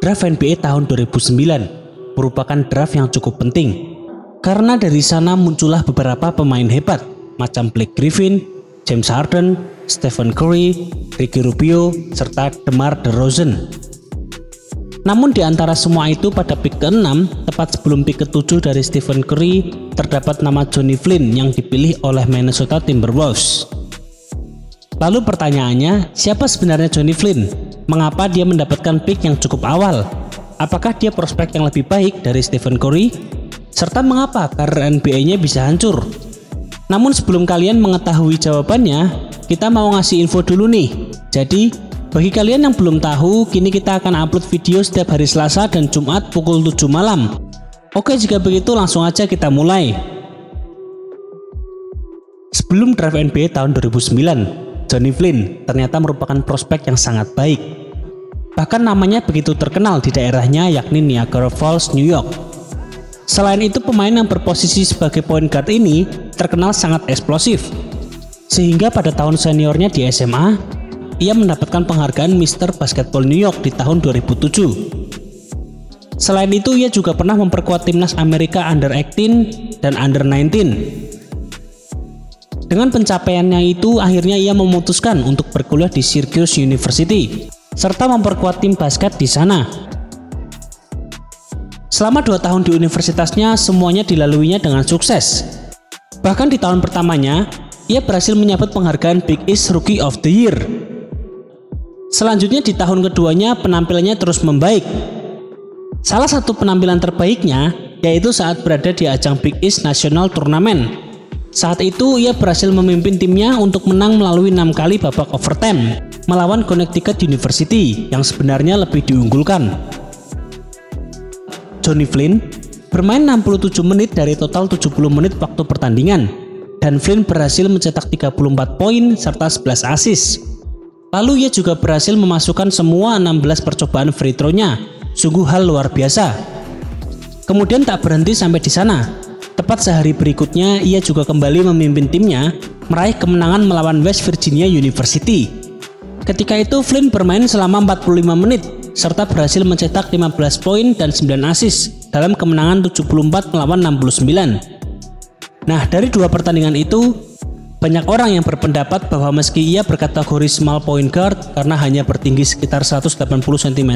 draft NBA tahun 2009 merupakan draft yang cukup penting. Karena dari sana muncullah beberapa pemain hebat macam Blake Griffin, James Harden, Stephen Curry, Ricky Rubio, serta DeMar DeRozan. Namun di antara semua itu pada pick ke-6, tepat sebelum pick ke-7 dari Stephen Curry, terdapat nama Johnny Flynn yang dipilih oleh Minnesota Timberwolves. Lalu pertanyaannya, siapa sebenarnya Johnny Flynn? Mengapa dia mendapatkan pick yang cukup awal? Apakah dia prospek yang lebih baik dari Stephen Curry? Serta mengapa karir NBA-nya bisa hancur? Namun sebelum kalian mengetahui jawabannya, kita mau ngasih info dulu nih. Jadi, bagi kalian yang belum tahu, kini kita akan upload video setiap hari Selasa dan Jumat pukul 7 malam. Oke, jika begitu langsung aja kita mulai. Sebelum draft NBA tahun 2009, Johnny Flynn ternyata merupakan prospek yang sangat baik. Bahkan namanya begitu terkenal di daerahnya, yakni Niagara Falls, New York. Selain itu, pemain yang berposisi sebagai point guard ini terkenal sangat eksplosif. Sehingga pada tahun seniornya di SMA, ia mendapatkan penghargaan Mr. Basketball New York di tahun 2007. Selain itu, ia juga pernah memperkuat timnas Amerika Under 18 dan Under 19. Dengan pencapaiannya itu, akhirnya ia memutuskan untuk berkuliah di Syracuse University, serta memperkuat tim basket di sana. Selama 2 tahun di universitasnya, semuanya dilaluinya dengan sukses. Bahkan di tahun pertamanya, ia berhasil menyabet penghargaan Big East Rookie of the Year. Selanjutnya di tahun keduanya penampilannya terus membaik. Salah satu penampilan terbaiknya yaitu saat berada di ajang Big East National Tournament. Saat itu ia berhasil memimpin timnya untuk menang melalui 6 kali babak overtime melawan Connecticut University yang sebenarnya lebih diunggulkan. Johnny Flynn bermain 67 menit dari total 70 menit waktu pertandingan, dan Flynn berhasil mencetak 34 poin serta 11 assist. Lalu ia juga berhasil memasukkan semua 16 percobaan free throw-nya, sungguh hal luar biasa. Kemudian tak berhenti sampai di sana. Tepat sehari berikutnya, ia juga kembali memimpin timnya meraih kemenangan melawan West Virginia University. Ketika itu Flynn bermain selama 45 menit, serta berhasil mencetak 15 poin dan 9 assist dalam kemenangan 74 melawan 69. Nah, dari 2 pertandingan itu, banyak orang yang berpendapat bahwa meski ia berkategori small point guard karena hanya bertinggi sekitar 180 cm,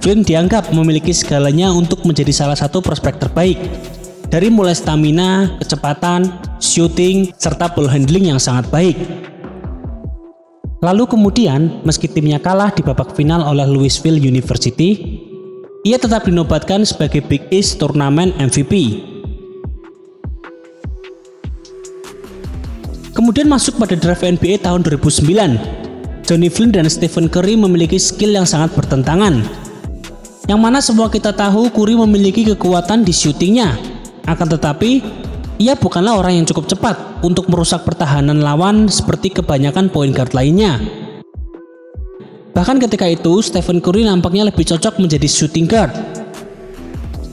Flynn dianggap memiliki segalanya untuk menjadi salah satu prospek terbaik. Dari mulai stamina, kecepatan, shooting, serta ball handling yang sangat baik. Lalu kemudian, meski timnya kalah di babak final oleh Louisville University, ia tetap dinobatkan sebagai Big East Tournament MVP. Kemudian masuk pada draft NBA tahun 2009, Johnny Flynn dan Stephen Curry memiliki skill yang sangat bertentangan. Yang mana semua kita tahu Curry memiliki kekuatan di shootingnya, akan tetapi ia bukanlah orang yang cukup cepat untuk merusak pertahanan lawan seperti kebanyakan point guard lainnya. Bahkan ketika itu, Stephen Curry nampaknya lebih cocok menjadi shooting guard.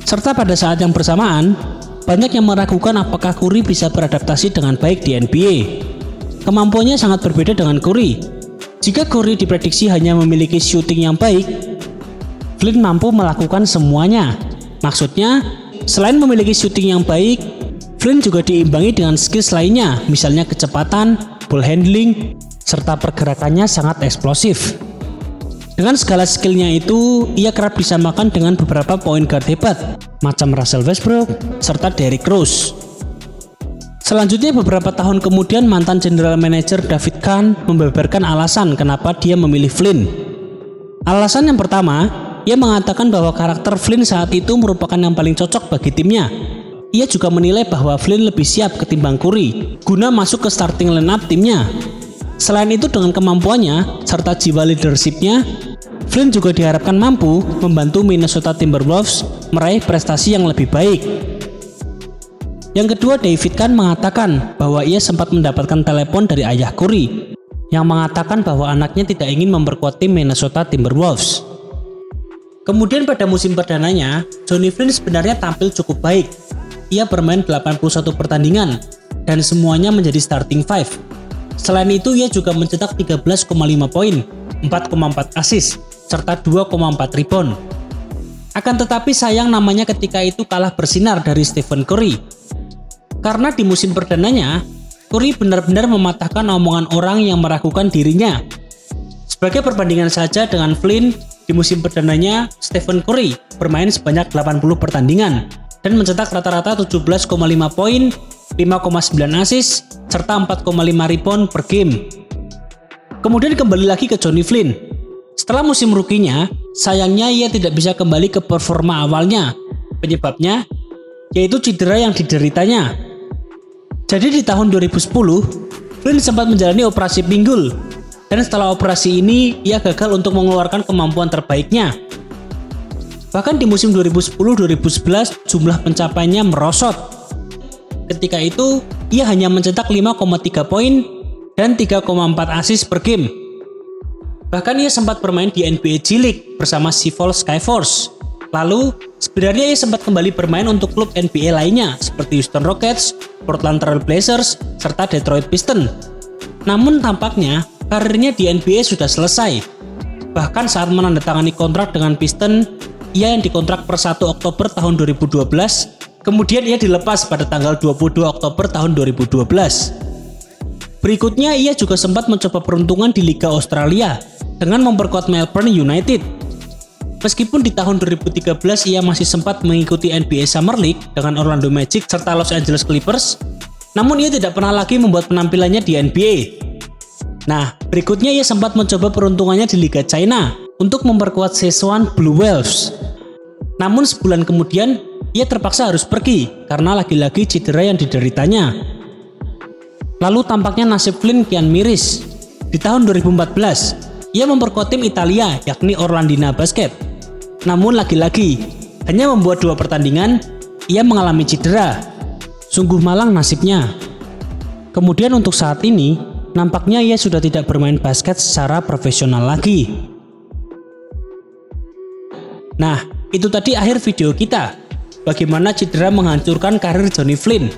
Serta pada saat yang bersamaan, banyak yang meragukan apakah Curry bisa beradaptasi dengan baik di NBA. Kemampuannya sangat berbeda dengan Curry. Jika Curry diprediksi hanya memiliki shooting yang baik, Flynn mampu melakukan semuanya. Maksudnya, selain memiliki shooting yang baik, Flynn juga diimbangi dengan skills lainnya, misalnya kecepatan, ball handling, serta pergerakannya sangat eksplosif. Dengan segala skillnya itu, ia kerap disamakan dengan beberapa point guard hebat, macam Russell Westbrook, serta Derrick Rose. Selanjutnya beberapa tahun kemudian mantan general manager David Kahn membeberkan alasan kenapa dia memilih Flynn. Alasan yang pertama, ia mengatakan bahwa karakter Flynn saat itu merupakan yang paling cocok bagi timnya. Ia juga menilai bahwa Flynn lebih siap ketimbang Curry guna masuk ke starting lineup timnya. Selain itu, dengan kemampuannya serta jiwa leadershipnya, Flynn juga diharapkan mampu membantu Minnesota Timberwolves meraih prestasi yang lebih baik. Yang kedua, David Kahn mengatakan bahwa ia sempat mendapatkan telepon dari ayah Curry yang mengatakan bahwa anaknya tidak ingin memperkuat tim Minnesota Timberwolves. Kemudian pada musim perdananya, Johnny Flynn sebenarnya tampil cukup baik. Ia bermain 81 pertandingan dan semuanya menjadi starting five. Selain itu, ia juga mencetak 13,5 poin, 4,4 assist, serta 2,4 rebound. Akan tetapi sayang namanya ketika itu kalah bersinar dari Stephen Curry. Karena di musim perdananya, Curry benar-benar mematahkan omongan orang yang meragukan dirinya. Sebagai perbandingan saja dengan Flynn, di musim perdananya Stephen Curry bermain sebanyak 80 pertandingan dan mencetak rata-rata 17,5 poin, 5,9 assist, serta 4,5 rebound per game. Kemudian kembali lagi ke Johnny Flynn. Setelah musim rookie-nya, sayangnya ia tidak bisa kembali ke performa awalnya. Penyebabnya yaitu cedera yang dideritanya. Jadi di tahun 2010, Flynn sempat menjalani operasi pinggul. Dan setelah operasi ini, ia gagal untuk mengeluarkan kemampuan terbaiknya. Bahkan di musim 2010-2011, jumlah pencapaiannya merosot. Ketika itu, ia hanya mencetak 5,3 poin dan 3,4 assist per game. Bahkan ia sempat bermain di NBA G League bersama Seattle Skyforce. Lalu, sebenarnya ia sempat kembali bermain untuk klub NBA lainnya seperti Houston Rockets, Portland Trail Blazers, serta Detroit Pistons. Namun tampaknya, karirnya di NBA sudah selesai. Bahkan saat menandatangani kontrak dengan Pistons, ia yang dikontrak per 1 Oktober tahun 2012, kemudian ia dilepas pada tanggal 22 Oktober tahun 2012. Berikutnya ia juga sempat mencoba peruntungan di Liga Australia dengan memperkuat Melbourne United. Meskipun di tahun 2013 ia masih sempat mengikuti NBA Summer League dengan Orlando Magic serta Los Angeles Clippers, namun ia tidak pernah lagi membuat penampilannya di NBA. Nah, berikutnya ia sempat mencoba peruntungannya di Liga China untuk memperkuat Sichuan Blue Wolves. Namun sebulan kemudian, ia terpaksa harus pergi karena lagi-lagi cedera yang dideritanya. Lalu tampaknya nasib Flynn kian miris. Di tahun 2014, ia memperkuat tim Italia yakni Orlandina Basket. Namun lagi-lagi, hanya membuat 2 pertandingan, ia mengalami cedera. Sungguh malang nasibnya. Kemudian untuk saat ini, nampaknya ia sudah tidak bermain basket secara profesional lagi. Nah, itu tadi akhir video kita. Bagaimana cedera menghancurkan karir Johnny Flynn.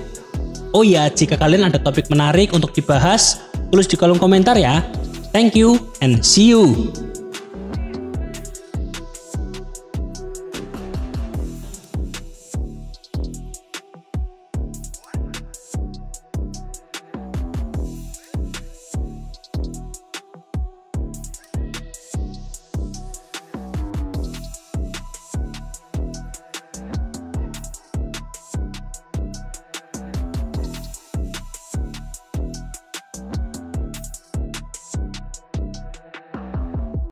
Oh ya, jika kalian ada topik menarik untuk dibahas, tulis di kolom komentar ya. Thank you and see you.